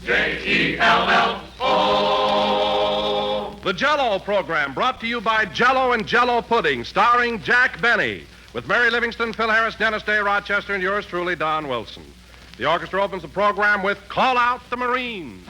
J-E-L-L-O. The Jell-O program brought to you by Jell-O and Jell-O Pudding, starring Jack Benny, with Mary Livingston, Phil Harris, Dennis Day, Rochester, and yours truly, Don Wilson. The orchestra opens the program with Call Out the Marines.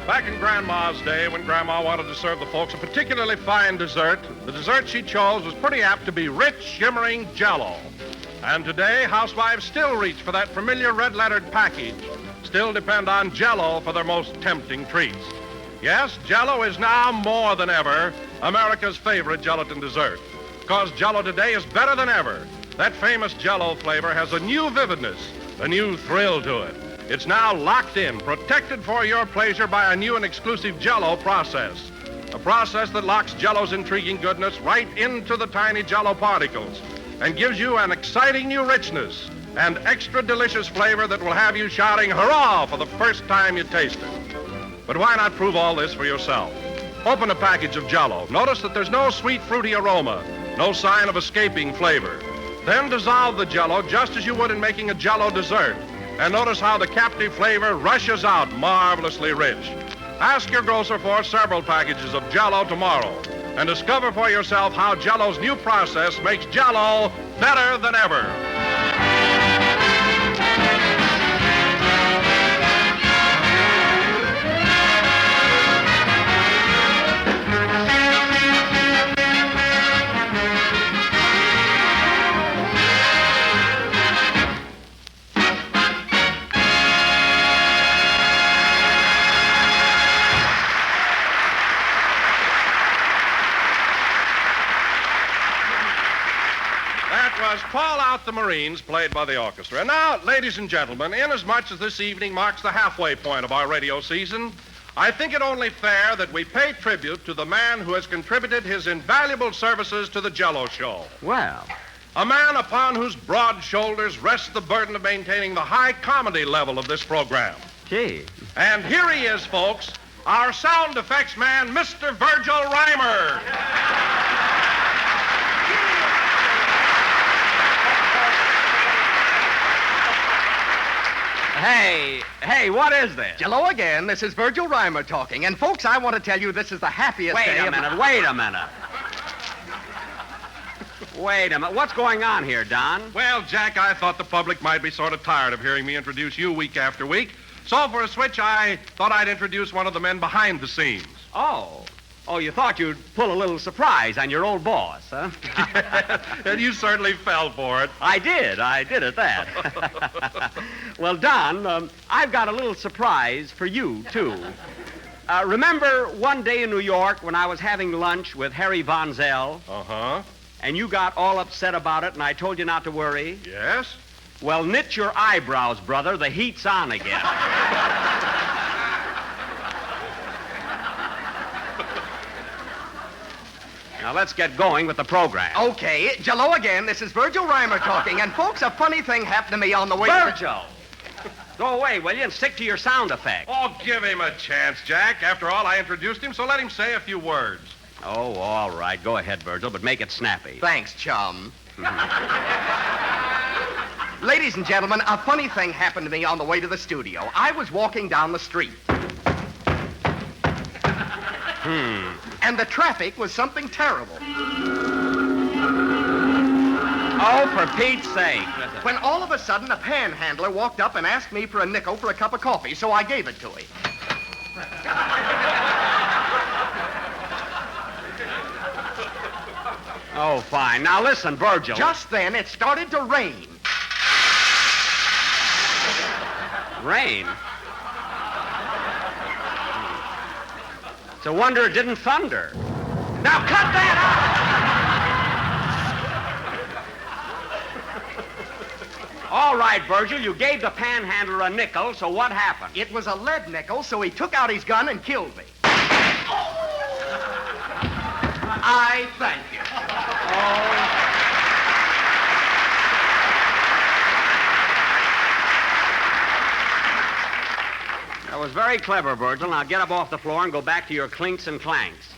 Back in Grandma's day, when Grandma wanted to serve the folks a particularly fine dessert, the dessert she chose was pretty apt to be rich, shimmering Jell-O. And today, housewives still reach for that familiar red-lettered package, still depend on Jell-O for their most tempting treats. Yes, Jell-O is now more than ever America's favorite gelatin dessert, because Jell-O today is better than ever. That famous Jell-O flavor has a new vividness, a new thrill to it. It's now locked in, protected for your pleasure by a new and exclusive Jell-O process. A process that locks Jell-O's intriguing goodness right into the tiny Jell-O particles and gives you an exciting new richness and extra delicious flavor that will have you shouting hurrah for the first time you taste it. But why not prove all this for yourself? Open a package of Jell-O. Notice that there's no sweet, fruity aroma, no sign of escaping flavor. Then dissolve the Jell-O just as you would in making a Jell-O dessert. And notice how the captive flavor rushes out marvelously rich. Ask your grocer for several packages of Jell-O tomorrow and discover for yourself how Jell-O's new process makes Jell-O better than ever. Call Out the Marines, played by the orchestra. And now, ladies and gentlemen, inasmuch as this evening marks the halfway point of our radio season, I think it only fair that we pay tribute to the man who has contributed his invaluable services to the Jell-O show. Well, a man upon whose broad shoulders rests the burden of maintaining the high comedy level of this program. gee. And here he is, folks, our sound effects man, Mr. Virgil Reimer. Hey, what is this? Hello again. This is Virgil Reimer talking. And, folks, I want to tell you this is the happiest Wait day a minute. Wait a minute. What's going on here, Don? Well, Jack, I thought the public might be sort of tired of hearing me introduce you week after week. So for a switch, I thought I'd introduce one of the men behind the scenes. Oh, you thought you'd pull a little surprise on your old boss, huh? And you certainly fell for it. I did at that. Well, Don, I've got a little surprise for you, too. Remember one day in New York when I was having lunch with Harry Von Zell? Uh-huh. And you got all upset about it, and I told you not to worry? Yes? Well, knit your eyebrows, brother. The heat's on again. Now, let's get going with the program. Okay. Hello again. This is Virgil Reimer talking. And, folks, a funny thing happened to me on the way... Virgil! Go away, will you, and stick to your sound effect. Oh, give him a chance, Jack. After all, I introduced him, so let him say a few words. Oh, all right. Go ahead, Virgil, but make it snappy. Thanks, chum. Ladies and gentlemen, a funny thing happened to me on the way to the studio. I was walking down the street. And the traffic was something terrible. Oh, for Pete's sake. When all of a sudden a panhandler walked up and asked me for a nickel for a cup of coffee, so I gave it to him. Oh, fine. Now, listen, Virgil. Just then, it started to rain. Rain? It's a wonder it didn't thunder. Now, cut that out! All right, Virgil, you gave the panhandler a nickel, so what happened? It was a lead nickel, so he took out his gun and killed me. I thank you. was very clever, Virgil. Now get up off the floor and go back to your clinks and clanks.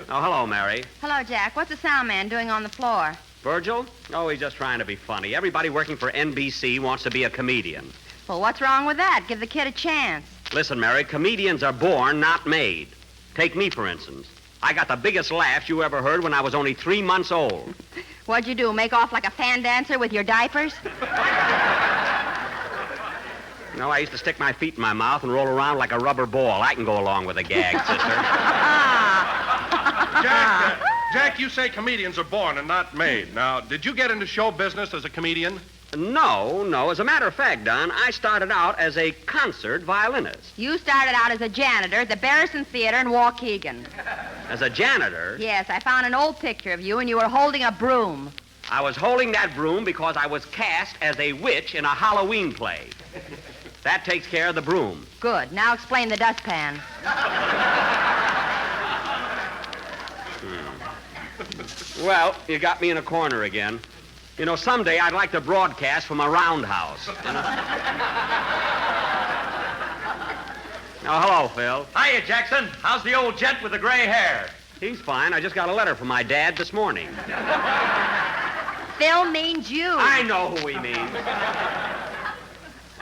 Oh, hello, Mary. Hello, Jack. What's the sound man doing on the floor? Virgil? Oh, he's just trying to be funny. Everybody working for NBC wants to be a comedian. Well, what's wrong with that? Give the kid a chance. Listen, Mary, comedians are born, not made. Take me, for instance. I got the biggest laughs you ever heard when I was only 3 months old. What'd you do, make off like a fan dancer with your diapers? No, I used to stick my feet in my mouth and roll around like a rubber ball. I can go along with a gag, sister. Jack, you say comedians are born and not made. Now, did you get into show business as a comedian? No. As a matter of fact, Don, I started out as a concert violinist. You started out as a janitor at the Barrison Theater in Waukegan. As a janitor? Yes, I found an old picture of you, and you were holding a broom. I was holding that broom because I was cast as a witch in a Halloween play. That takes care of the broom. Good. Now explain the dustpan. Well, you got me in a corner again. You know, someday I'd like to broadcast from a roundhouse. You know? Oh, hello, Phil. Hiya, Jackson. How's the old gent with the gray hair? He's fine. I just got a letter from my dad this morning. Phil means you. I know who he means.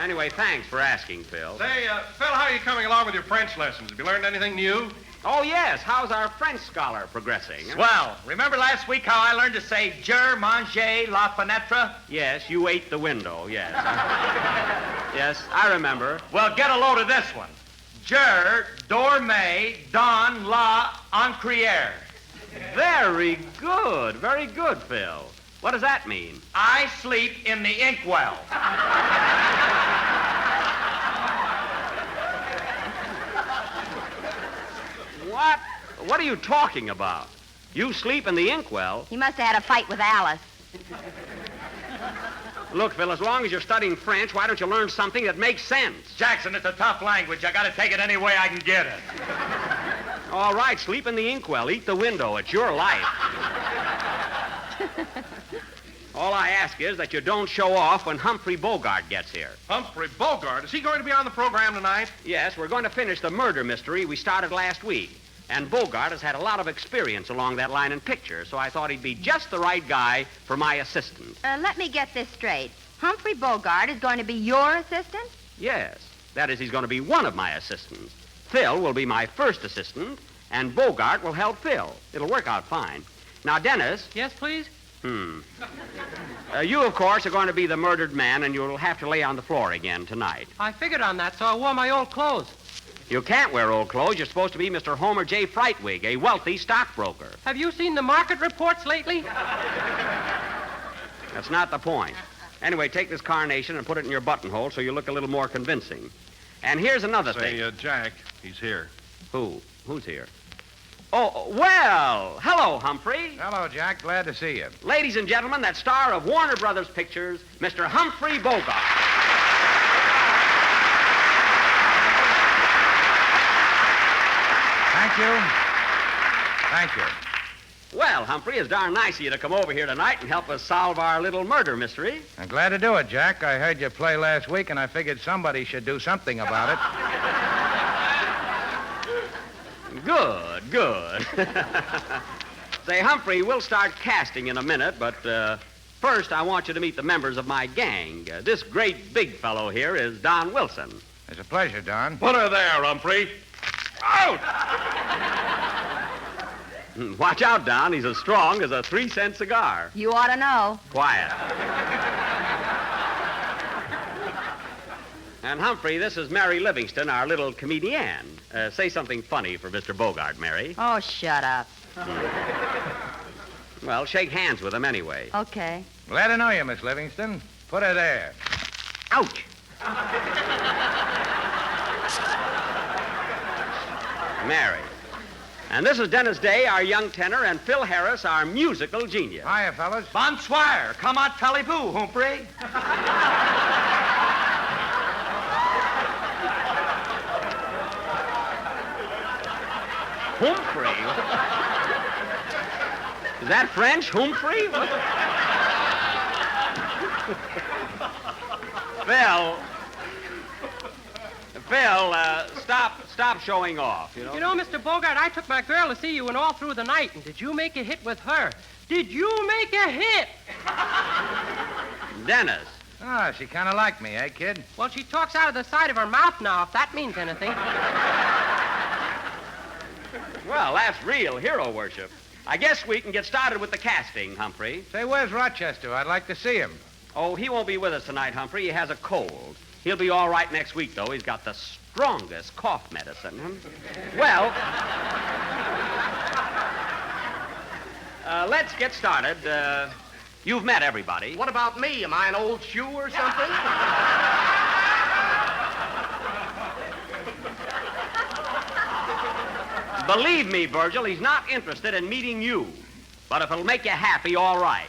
Anyway, thanks for asking, Phil. Say, Phil, how are you coming along with your French lessons? Have you learned anything new? Oh, yes. How's our French scholar progressing? Well, remember last week how I learned to say je mange la fenêtre? Yes, you ate the window, yes. Yes, I remember. Well, get a load of this one. Je dormais dans la encrière. Very good, Phil. What does that mean? I sleep in the inkwell. What? What are you talking about? You sleep in the inkwell? He must have had a fight with Alice. Look, Phil, as long as you're studying French, why don't you learn something that makes sense? Jackson, it's a tough language. I gotta take it any way I can get it. All right, sleep in the inkwell, eat the window. It's your life. All I ask is that you don't show off when Humphrey Bogart gets here. Humphrey Bogart? Is he going to be on the program tonight? Yes, we're going to finish the murder mystery we started last week. And Bogart has had a lot of experience along that line in pictures, so I thought he'd be just the right guy for my assistant. Let me get this straight. Humphrey Bogart is going to be your assistant? Yes. That is, he's going to be one of my assistants. Phil will be my first assistant, and Bogart will help Phil. It'll work out fine. Now, Dennis. Yes, please? You, of course, are going to be the murdered man, and you'll have to lay on the floor again tonight. I figured on that, so I wore my old clothes. You can't wear old clothes. You're supposed to be Mr. Homer J. Frightwig, a wealthy stockbroker. Have you seen the market reports lately? That's not the point. Anyway, take this carnation and put it in your buttonhole so you look a little more convincing. And here's another thing. Say, Jack, he's here. Who? Who's here? Oh, well, hello, Humphrey. Hello, Jack. Glad to see you. Ladies and gentlemen, that star of Warner Brothers Pictures, Mr. Humphrey Bogart. Thank you. Well, Humphrey, it's darn nice of you to come over here tonight and help us solve our little murder mystery. I'm glad to do it, Jack. I heard you play last week, and I figured somebody should do something about it. Good. Say, Humphrey, we'll start casting in a minute, but first I want you to meet the members of my gang. This great big fellow here is Don Wilson. It's a pleasure, Don. Put her there, Humphrey. Out! Watch out, Don. He's as strong as a 3-cent cigar. You ought to know. Quiet. And, Humphrey, this is Mary Livingston, our little comedienne. Say something funny for Mr. Bogart, Mary. Oh, shut up. Well, shake hands with him anyway. Okay. Glad to know you, Miss Livingston. Put her there. Ouch! Mary. And this is Dennis Day, our young tenor, and Phil Harris, our musical genius. Hiya, fellas. Bonsoir. Come on, Talibou, Humphrey. Humphrey? Is that French, Humphrey? Phil, stop showing off, you know? You know, Mr. Bogart, I took my girl to see you and all through the night, and did you make a hit with her? Did you make a hit? Dennis. Oh, she kind of liked me, eh, kid? Well, she talks out of the side of her mouth now, if that means anything. Well, that's real hero worship. I guess we can get started with the casting, Humphrey. Say, where's Rochester? I'd like to see him. Oh, he won't be with us tonight, Humphrey. He has a cold. He'll be all right next week, though. He's got the strongest cough medicine. Well, let's get started. You've met everybody. What about me? Am I an old shoe or something? Believe me, Virgil, he's not interested in meeting you. But if it'll make you happy, all right.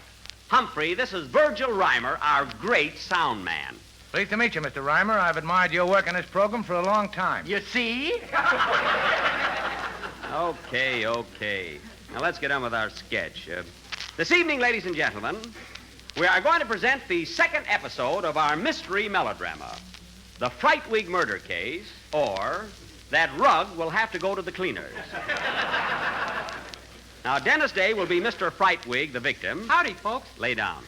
Humphrey, this is Virgil Reimer, our great sound man. Pleased to meet you, Mr. Reimer. I've admired your work on this program for a long time. You see? Okay. Now let's get on with our sketch. This evening, ladies and gentlemen, we are going to present the second episode of our mystery melodrama, The Frightwig Murder Case, or That Rug Will Have to Go to the Cleaners. Now, Dennis Day will be Mr. Frightwig, the victim. Howdy, folks. Lay down.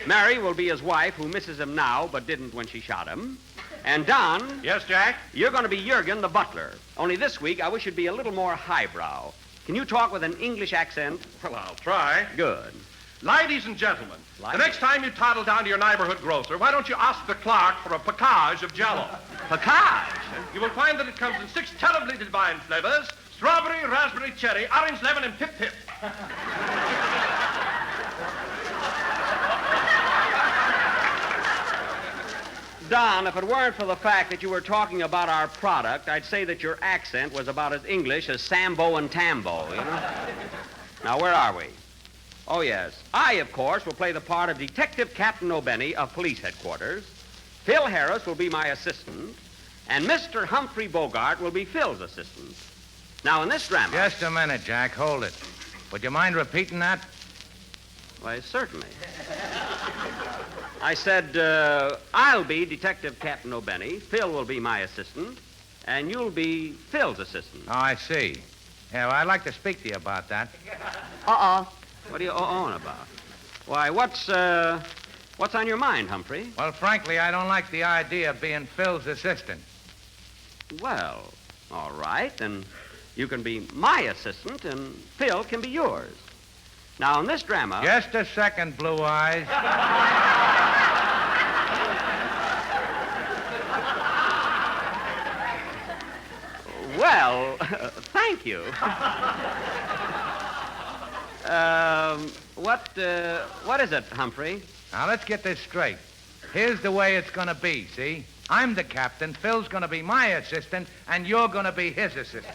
Mary will be his wife, who misses him now but didn't when she shot him. And Don, Yes, Jack? you're going to be Jurgen, the butler. Only this week, I wish you'd be a little more highbrow. Can you talk with an English accent? Well, I'll try. Good. Ladies and gentlemen, Ladies. the next time you toddle down to your neighborhood grocer, why don't you ask the clerk for a package of Jell-O? Package? You will find that it comes in 6 terribly divine flavors: strawberry, raspberry, cherry, orange, lemon, and pip-pip. Don, if it weren't for the fact that you were talking about our product, I'd say that your accent was about as English as Sambo and Tambo, you know? Now, where are we? Oh, yes. I, of course, will play the part of Detective Captain O'Benny of Police Headquarters. Phil Harris will be my assistant, and Mr. Humphrey Bogart will be Phil's assistant. Now, in this drama... Just a minute, Jack. Hold it. Would you mind repeating that? Why, certainly. I said, I'll be Detective Captain O'Benny, Phil will be my assistant, and you'll be Phil's assistant. Oh, I see. Yeah, well, I'd like to speak to you about that. Uh-oh. What are you on about? Why, what's on your mind, Humphrey? Well, frankly, I don't like the idea of being Phil's assistant. Well, all right, then you can be my assistant, and Phil can be yours. Now, in this drama... Just a second, Blue Eyes. Well, thank you. What is it, Humphrey? Now, let's get this straight. Here's the way it's going to be, see? I'm the captain, Phil's going to be my assistant, and you're going to be his assistant.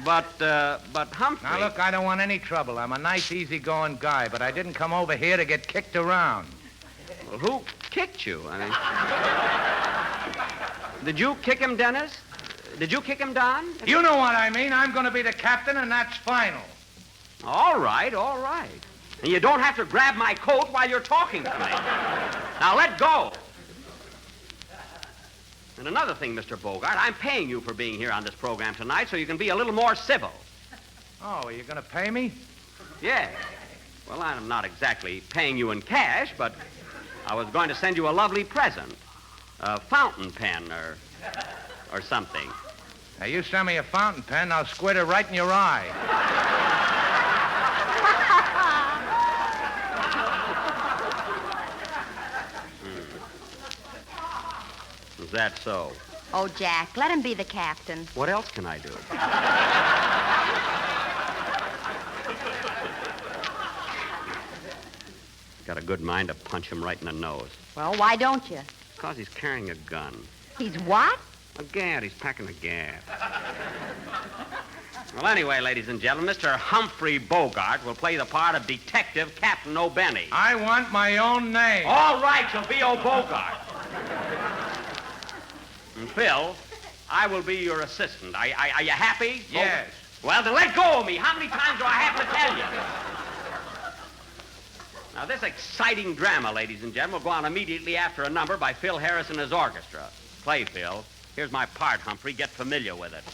But Humphrey... Now, look, I don't want any trouble. I'm a nice, easygoing guy, but I didn't come over here to get kicked around. Well, who kicked you? I mean... Did you kick him, Dennis? Did you kick him, Don? You know what I mean. I'm going to be the captain, and that's final. All right. And you don't have to grab my coat while you're talking to me. Now, let go. And another thing, Mr. Bogart, I'm paying you for being here on this program tonight so you can be a little more civil. Oh, are you going to pay me? Yeah. Well, I'm not exactly paying you in cash, but I was going to send you a lovely present. A fountain pen or something. Now, you send me a fountain pen, I'll squirt it right in your eye. Is that so? Oh, Jack, let him be the captain. What else can I do? Got a good mind to punch him right in the nose. Well, why don't you? Because he's carrying a gun. He's what? A gat. He's packing a gat. Well, anyway, ladies and gentlemen, Mr. Humphrey Bogart will play the part of Detective Captain O'Benny. I want my own name. All right, you'll be O'Bogart. And Phil, I will be your assistant. Are you happy? Yes. Well, then let go of me. How many times do I have to tell you? Now, this exciting drama, ladies and gentlemen, will go on immediately after a number by Phil Harris and his orchestra. Play, Phil. Here's my part, Humphrey. Get familiar with it.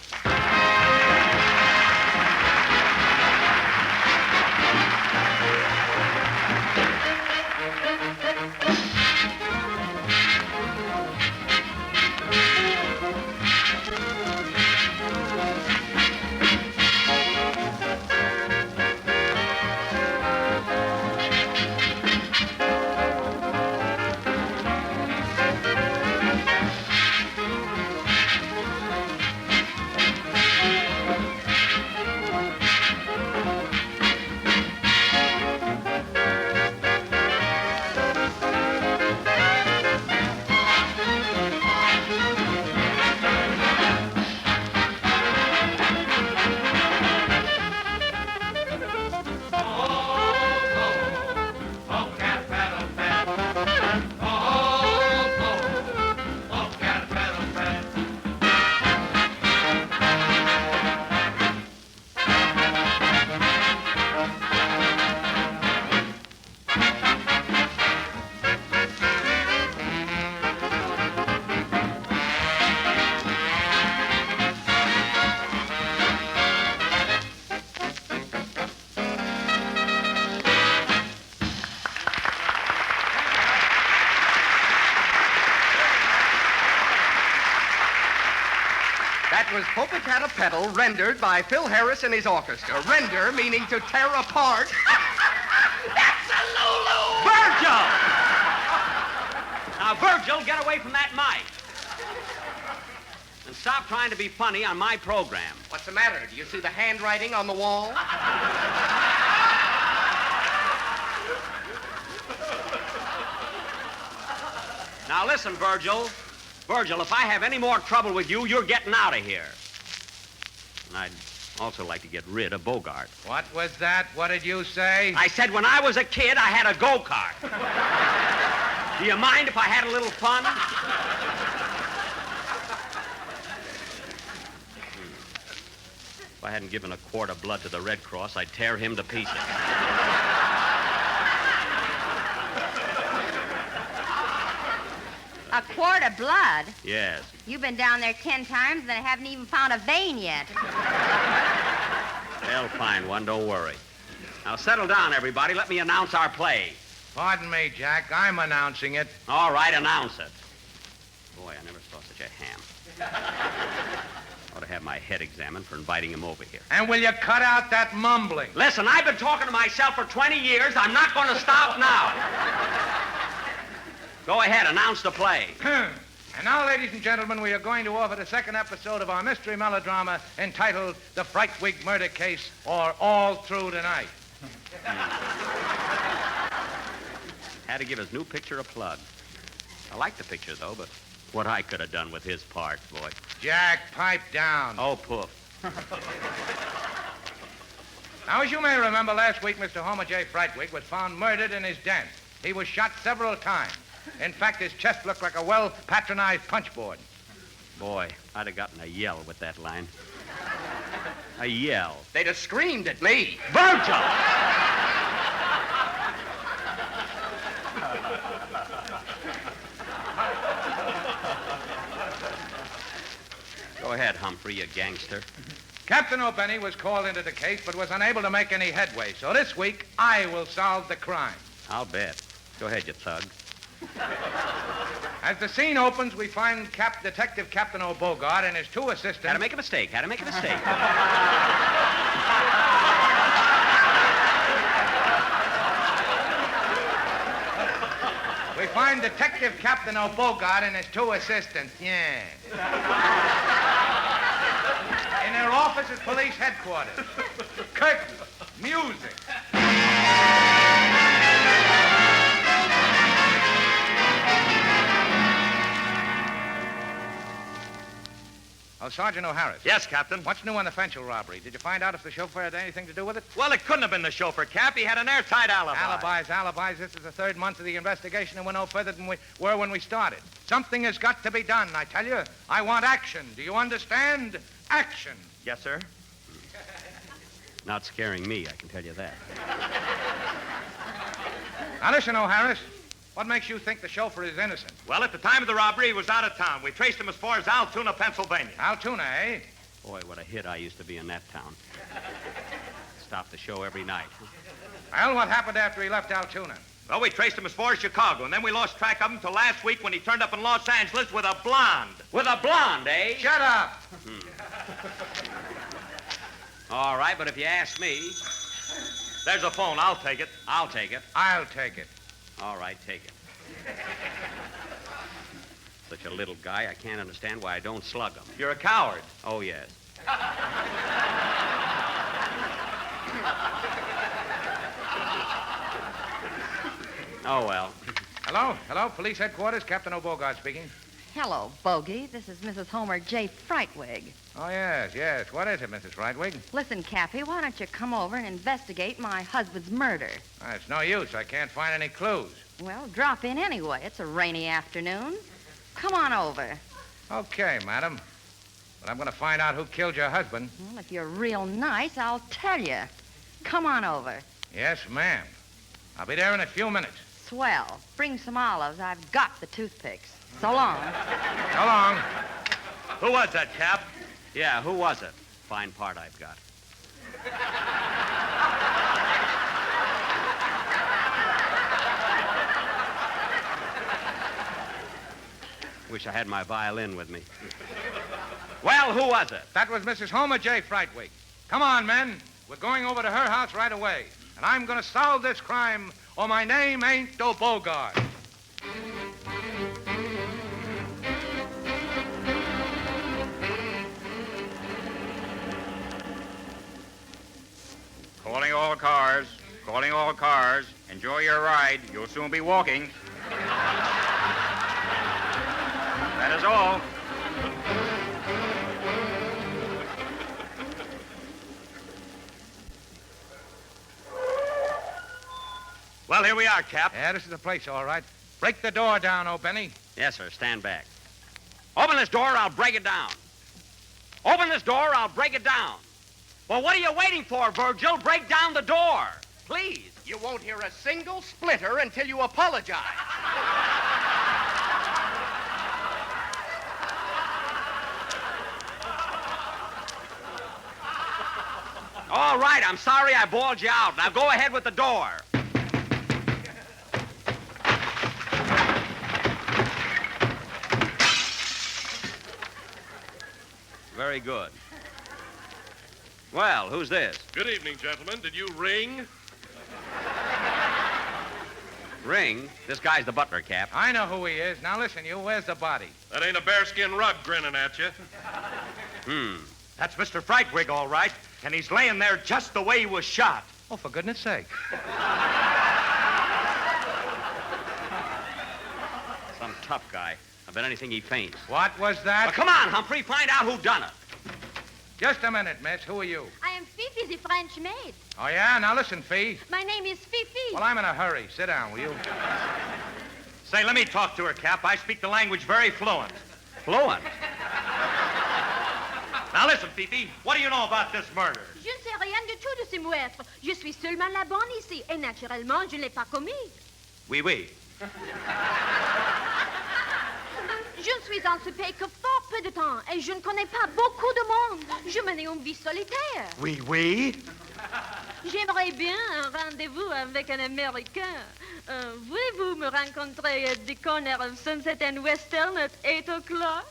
That was Popocatepetl, rendered by Phil Harris and his orchestra. Render meaning to tear apart. That's a Lulu! Virgil! Now, Virgil, get away from that mic. And stop trying to be funny on my program. What's the matter? Do you see the handwriting on the wall? Now, listen, Virgil. Virgil, if I have any more trouble with you, you're getting out of here. And I'd also like to get rid of Bogart. What was that? What did you say? I said when I was a kid, I had a go-kart. Do you mind if I had a little fun? If I hadn't given a quart of blood to the Red Cross, I'd tear him to pieces. A quart of blood? Yes. You've been down there 10 times and they haven't even found a vein yet. They'll find one, don't worry. Now, settle down, everybody. Let me announce our play. Pardon me, Jack. I'm announcing it. All right, announce it. Boy, I never saw such a ham. Ought to have my head examined for inviting him over here. And will you cut out that mumbling? Listen, I've been talking to myself for 20 years. I'm not going to stop now. Go ahead, announce the play. And now, ladies and gentlemen, we are going to offer the second episode of our mystery melodrama entitled The Frightwig Murder Case, or All Through the Night. Had to give his new picture a plug. I like the picture, though, but what I could have done with his part, boy. Jack, pipe down. Oh, poof. Now, as you may remember, last week, Mr. Homer J. Frightwig was found murdered in his den. He was shot several times. In fact, his chest looked like a well-patronized punchboard. Boy, I'd have gotten a yell with that line. A yell. They'd have screamed at me. Virgil! Go ahead, Humphrey, you gangster. Captain O'Benny was called into the case but was unable to make any headway. So this week, I will solve the crime. I'll bet. Go ahead, you thug. As the scene opens, we find Detective Captain O'Bogart and his two assistants. Had to make a mistake. We find Detective Captain O'Bogart and his two assistants. Yeah. In their office at police headquarters. Curtain. Music. Oh, Sergeant O'Harris. Yes, Captain. What's new on the Fenchel robbery? Did you find out if the chauffeur had anything to do with it? Well, it couldn't have been the chauffeur, Cap. He had an airtight alibi. Alibis. This is the third month of the investigation, and we're no further than we were when we started. Something has got to be done, I tell you. I want action. Do you understand? Action. Yes, sir. Not scaring me, I can tell you that. Now, listen, O'Harris. What makes you think the chauffeur is innocent? Well, at the time of the robbery, he was out of town. We traced him as far as Altoona, Pennsylvania. Altoona, eh? Boy, what a hit I used to be in that town. Stop the show every night. Well, what happened after he left Altoona? Well, we traced him as far as Chicago, and then we lost track of him until last week when he turned up in Los Angeles with a blonde. With a blonde, eh? Shut up! All right, but if you ask me, There's a phone. I'll take it. I'll take it. I'll take it. All right, take it. Such a little guy, I can't understand why I don't slug him. You're a coward. Oh, yes. Oh, well. Hello, police headquarters, Captain O'Bogart speaking. Hello, Bogey. This is Mrs. Homer J. Frightwig. Oh, yes. What is it, Mrs. Frightwig? Listen, Cappy, why don't you come over and investigate my husband's murder? It's no use. I can't find any clues. Well, drop in anyway. It's a rainy afternoon. Come on over. Okay, madam. But I'm going to find out who killed your husband. Well, if you're real nice, I'll tell you. Come on over. Yes, ma'am. I'll be there in a few minutes. Swell. Bring some olives. I've got the toothpicks. So long. So long. Who was that, Cap? Yeah, who was it? Fine part I've got. Wish I had my violin with me. Well, who was it? That was Mrs. Homer J. Frightwig. Come on, men. We're going over to her house right away. And I'm going to solve this crime, or my name ain't Bogart. Calling all cars. Calling all cars. Enjoy your ride. You'll soon be walking. That is all. Well, here we are, Cap. Yeah, this is the place, all right. Break the door down, O'Benny. Yes, sir. Stand back. Open this door, I'll break it down. Open this door, I'll break it down. Well, what are you waiting for, Virgil? Break down the door. Please. You won't hear a single splitter until you apologize. All right, I'm sorry I bawled you out. Now go ahead with the door. Very good. Well, who's this? Good evening, gentlemen. Did you ring? Ring? This guy's the butler, Cap. I know who he is. Now listen, you, where's the body? That ain't a bearskin rug grinning at you. That's Mr. Frightwig, all right. And he's laying there just the way he was shot. Oh, for goodness sake. Some tough guy. I bet anything he faints. What was that? Well, come on, Humphrey. Find out who done it. Just a minute, miss. Who are you? I am Fifi, the French maid. Oh, yeah? Now listen, Fee. My name is Fifi. Well, I'm in a hurry. Sit down, will you? Say, let me talk to her, Cap. I speak the language very fluent. Fluent. Now listen, Fifi, what do you know about this murder? Je ne sais rien du tout de ces meurtres. Je suis seulement la bonne ici. Et naturellement, je ne l'ai pas commis. Oui, oui. Je ne suis en ce pays que fort peu de temps. Et je ne connais pas beaucoup de monde. Je mène une vie solitaire. Oui, oui. J'aimerais bien un rendez-vous avec un Américain. Voulez-vous me rencontrer at the corner of Sunset and Western at 8 o'clock?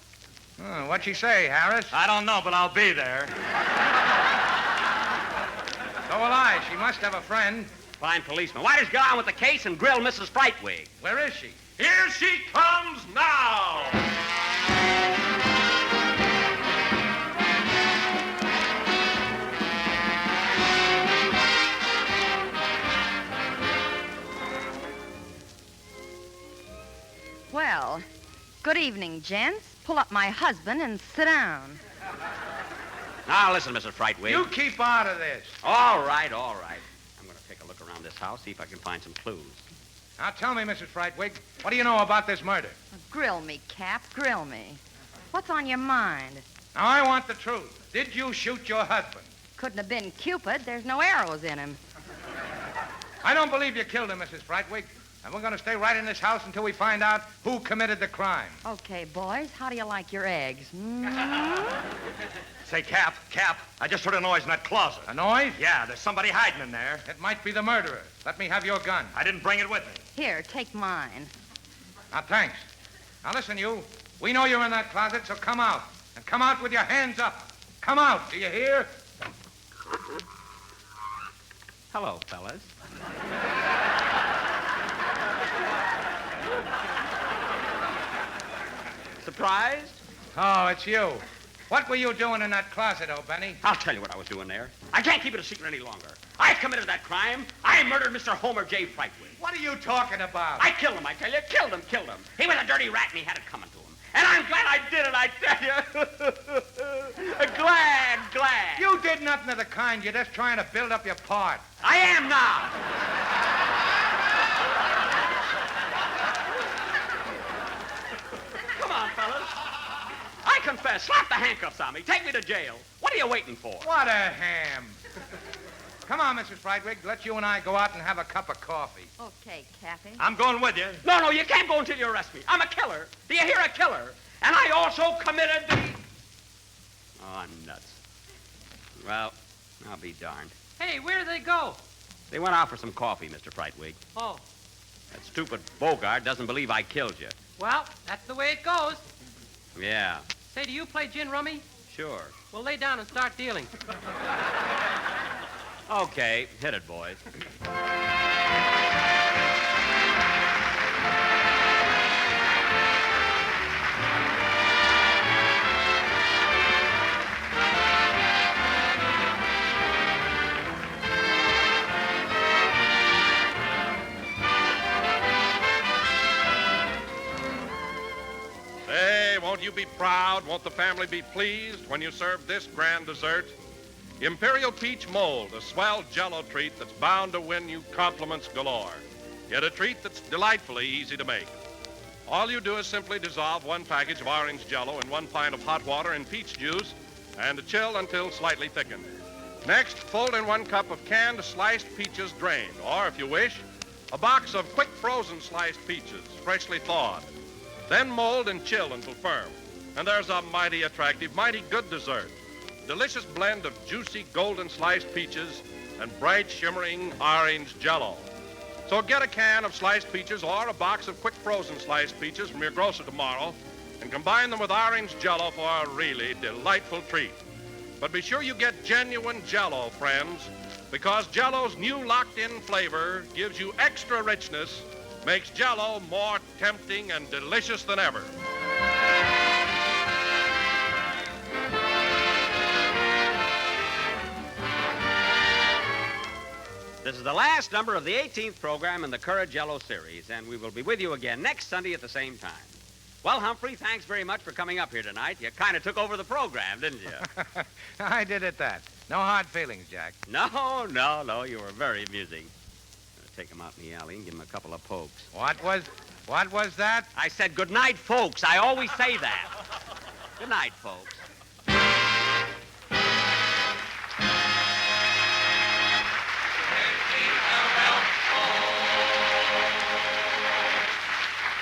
What'd she say, Harris? I don't know, but I'll be there. So will I. She must have a friend. Fine policeman. Why don't you get on with the case and grill Mrs. Frightwig? Where is she? Here she comes now! Well, good evening, gents. Pull up my husband and sit down. Now, listen, Mrs. Frightwig. You keep out of this. All right. I'm going to take a look around this house, see if I can find some clues. Now tell me, Mrs. Frightwig, what do you know about this murder? Grill me, Cap, grill me. What's on your mind? Now, I want the truth. Did you shoot your husband? Couldn't have been Cupid. There's no arrows in him. I don't believe you killed him, Mrs. Frightwig. And we're going to stay right in this house until we find out who committed the crime. Okay, boys, how do you like your eggs? Say, Cap, I just heard a noise in that closet. A noise? Yeah, there's somebody hiding in there. It might be the murderer. Let me have your gun. I didn't bring it with me. Here, take mine. Now, thanks. Now, listen, you. We know you're in that closet, so come out. And come out with your hands up. Come out, do you hear? Hello, fellas. Surprised? Oh, it's you. What were you doing in that closet, oh, Benny? I'll tell you what I was doing there. I can't keep it a secret any longer. I committed that crime. I murdered Mr. Homer J. Frightwig. What are you talking about? I killed him, I tell you. Killed him. He was a dirty rat, and he had it coming to him. And I'm glad I did it, I tell you. glad. You did nothing of the kind. You're just trying to build up your part. I am now. Come on, fellas. I confess. Slap the handcuffs on me. Take me to jail. What are you waiting for? What a ham. Come on, Mrs. Frightwig. Let you and I go out and have a cup of coffee. Okay, Cappy. I'm going with you. No, you can't go until you arrest me. I'm a killer. Do you hear, a killer? And I also committed the... Oh, I'm nuts. Well, I'll be darned. Hey, where did they go? They went out for some coffee, Mr. Frightwig. Oh, That stupid Bogart doesn't believe I killed you. well, that's the way it goes. Yeah, Say, do you play gin rummy? sure. Well, lay down and start dealing. Okay, hit it, boys. Say, won't you be proud? Won't the family be pleased when you serve this grand dessert? Imperial Peach Mold, a swell Jell-O treat that's bound to win you compliments galore. Yet a treat that's delightfully easy to make. All you do is simply dissolve 1 package of orange Jell-O in 1 pint of hot water and peach juice and chill until slightly thickened. Next, fold in 1 cup of canned sliced peaches drained, or if you wish, a box of quick frozen sliced peaches, freshly thawed. Then mold and chill until firm. And there's a mighty attractive, mighty good dessert. Delicious blend of juicy golden sliced peaches and bright shimmering orange Jell-O. So get a can of sliced peaches or a box of quick frozen sliced peaches from your grocer tomorrow and combine them with orange Jell-O for a really delightful treat. But be sure you get genuine Jell-O, friends, because Jell-O's new locked-in flavor gives you extra richness, makes Jell-O more tempting and delicious than ever. This is the last number of the 18th program in the Courage Jell-O series, and we will be with you again next Sunday at the same time. Well, Humphrey, thanks very much for coming up here tonight. You kind of took over the program, didn't you? I did at that. No hard feelings, Jack. No, you were very amusing. Take him out in the alley and give him a couple of pokes. What was that? I said good night, folks. I always say that. Good night, folks.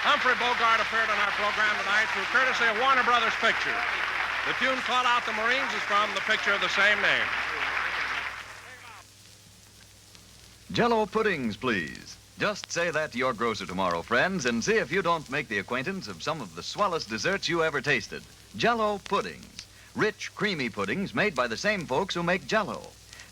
Humphrey Bogart appeared on our program tonight through courtesy of Warner Brothers Pictures. The tune Call Out the Marines is from the picture of the same name. Jell-O puddings, please. Just say that to your grocer tomorrow, friends, and see if you don't make the acquaintance of some of the swellest desserts you ever tasted. Jell-O puddings. Rich, creamy puddings made by the same folks who make Jell-O.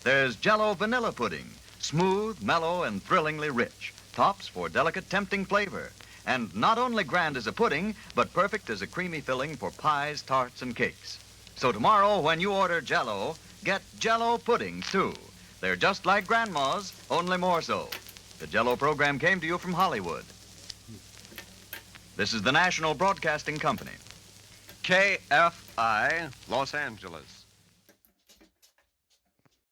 There's Jell-O vanilla pudding. Smooth, mellow, and thrillingly rich. Tops for delicate, tempting flavor. And not only grand as a pudding, but perfect as a creamy filling for pies, tarts, and cakes. So tomorrow, when you order Jell-O, get Jell-O puddings, too. They're just like Grandma's, only more so. The Jell-O program came to you from Hollywood. This is the National Broadcasting Company. KFI, Los Angeles.